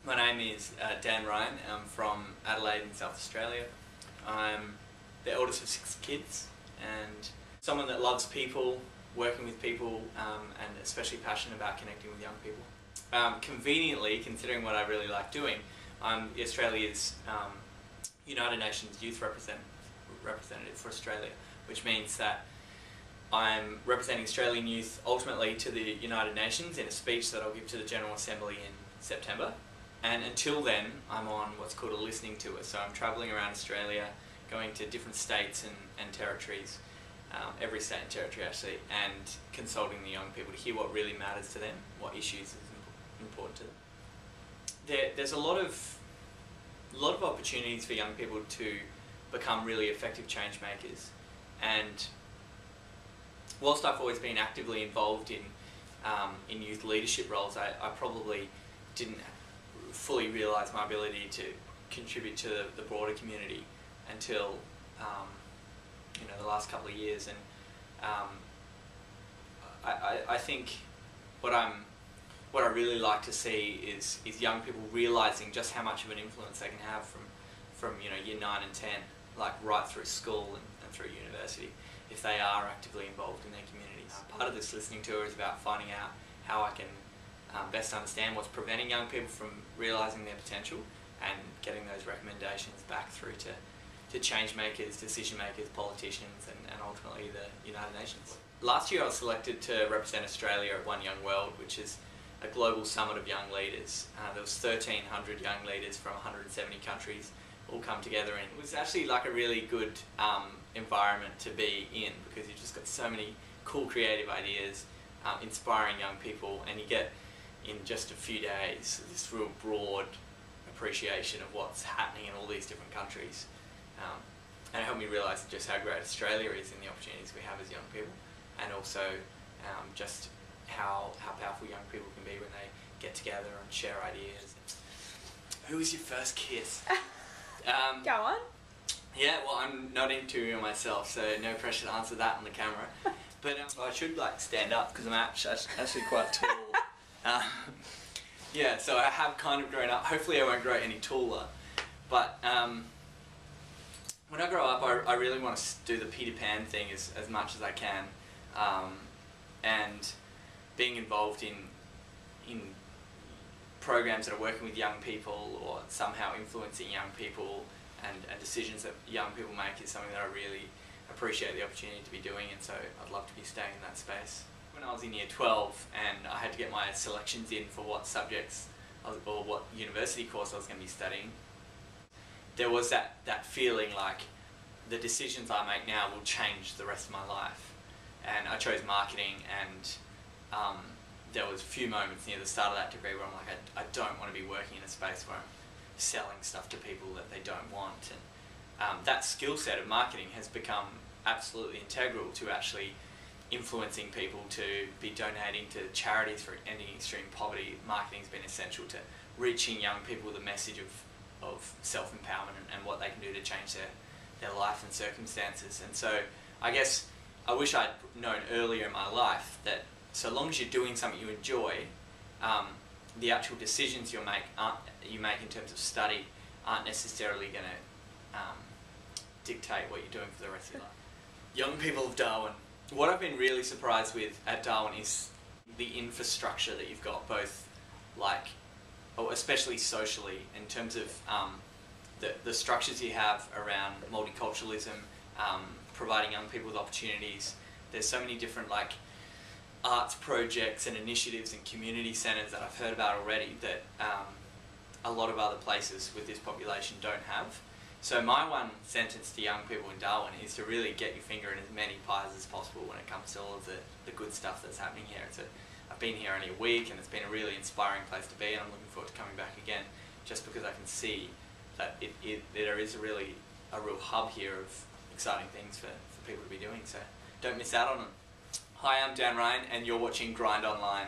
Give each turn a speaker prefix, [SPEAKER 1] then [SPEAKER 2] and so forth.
[SPEAKER 1] My name is Dan Ryan. I'm from Adelaide in South Australia. I'm the eldest of 6 kids and someone that loves people, working with people, and especially passionate about connecting with young people. Conveniently, considering what I really like doing, I'm Australia's United Nations Youth Representative for Australia, which means that I'm representing Australian youth ultimately to the United Nations in a speech that I'll give to the General Assembly in September. And until then, I'm on what's called a listening tour. So I'm travelling around Australia, going to different states and territories, every state and territory actually, and consulting the young people to hear what really matters to them, what issues is important to them. There's a lot of opportunities for young people to become really effective change makers, and whilst I've always been actively involved in youth leadership roles, I probably didn't fully realise my ability to contribute to the broader community until the last couple of years. And I think what I really like to see is young people realising just how much of an influence they can have from year 9 and 10, like right through school and through university, if they are actively involved in their communities. Part of this listening tour is about finding out how I can best understand what's preventing young people from realising their potential and getting those recommendations back through to change makers, decision makers, politicians, and ultimately the United Nations. Last year I was selected to represent Australia at One Young World, which is a global summit of young leaders. There was 1,300 young leaders from 170 countries all come together, and it was actually like a really good environment to be in, because you just got so many cool creative ideas, inspiring young people, and you get in just a few days this real broad appreciation of what's happening in all these different countries. And it helped me realise just how great Australia is in the opportunities we have as young people, and also just how powerful young people can be when they get together and share ideas. Who was your first kiss?
[SPEAKER 2] Go on.
[SPEAKER 1] Yeah, well, I'm not into myself, so no pressure to answer that on the camera. But I should stand up because I'm actually quite tall. Yeah, so I have kind of grown up. Hopefully I won't grow any taller. But when I grow up, I really want to do the Peter Pan thing as much as I can. And being involved in programs that are working with young people or somehow influencing young people and decisions that young people make is something that I really appreciate the opportunity to be doing, and so I'd love to be staying in that space. When I was in year 12 and I had to get my selections in for what subjects or what university course I was going to be studying, there was that feeling like the decisions I make now will change the rest of my life. And I chose marketing, and there was a few moments near the start of that degree where I'm like, I don't want to be working in a space where I'm selling stuff to people that they don't want. And that skill set of marketing has become absolutely integral to actually influencing people to be donating to charities for ending extreme poverty. Marketing's been essential to reaching young people with a message of self-empowerment and what they can do to change their life and circumstances. And so I guess I wish I'd known earlier in my life that so long as you're doing something you enjoy, the actual decisions you make in terms of study aren't necessarily going to dictate what you're doing for the rest of your life. Young people of Darwin. What I've been really surprised with at Darwin is the infrastructure that you've got, both especially socially, in terms of the structures you have around multiculturalism, providing young people with opportunities. There's so many different arts projects and initiatives and community centres that I've heard about already that a lot of other places with this population don't have. So my one sentence to young people in Darwin is to really get your finger in as many pies as possible when it comes to all of the good stuff that's happening here. I've been here only a week, and it's been a really inspiring place to be, and I'm looking forward to coming back again, just because I can see that there is a real hub here of exciting things for people to be doing, so don't miss out on them. Hi, I'm Dan Ryan, and you're watching Grind Online.